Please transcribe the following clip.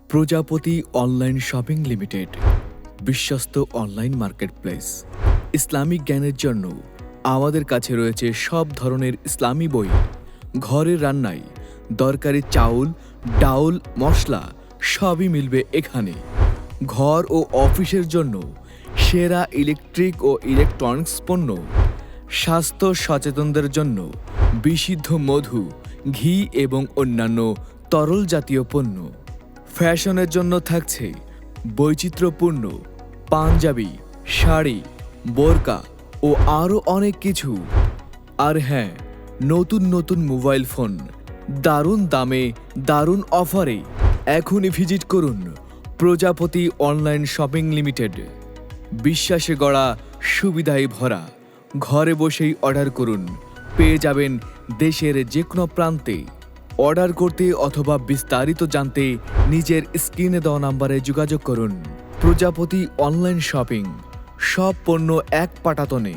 প্রজাপতি online shopping limited বিশ্বস্ত online marketplace. Islamic জ্ঞানের জন্য আমাদের কাছে রয়েছে সব ধরনের ইসলামী বই। ঘরের রান্নায় দরকারি চাউল, ডাউল, মশলা সবই মিলবে এখানে। ঘর ও অফিসের জন্য সেরা ইলেকট্রিক ও ইলেকট্রনিক্স পণ্য। স্বাস্থ্য সচেতনদের জন্য বিশুদ্ধ মধু, ঘি এবং অন্যান্য তরল জাতীয় পণ্য। ফ্যাশনের জন্য থাকছে বৈচিত্র্যপূর্ণ পাঞ্জাবি, শাড়ি, বোরকা ও আরও অনেক কিছু। আর হ্যাঁ, নতুন নতুন মোবাইল ফোন দারুণ দামে, দারুণ অফারে। এখনই ভিজিট করুন প্রজাপতি অনলাইন শপিং লিমিটেড। বিশ্বাসে গড়া, সুবিধায় ভরা। ঘরে বসেই অর্ডার করুন, পেয়ে যাবেন দেশের যে কোনো প্রান্তে। অর্ডার করতে অথবা বিস্তারিত জানতে নিজের স্ক্রিনে দেওয়া নম্বরে যোগাযোগ করুন। প্রজাপতি অনলাইন শপিং, সব পণ্য এক পাটাতনে।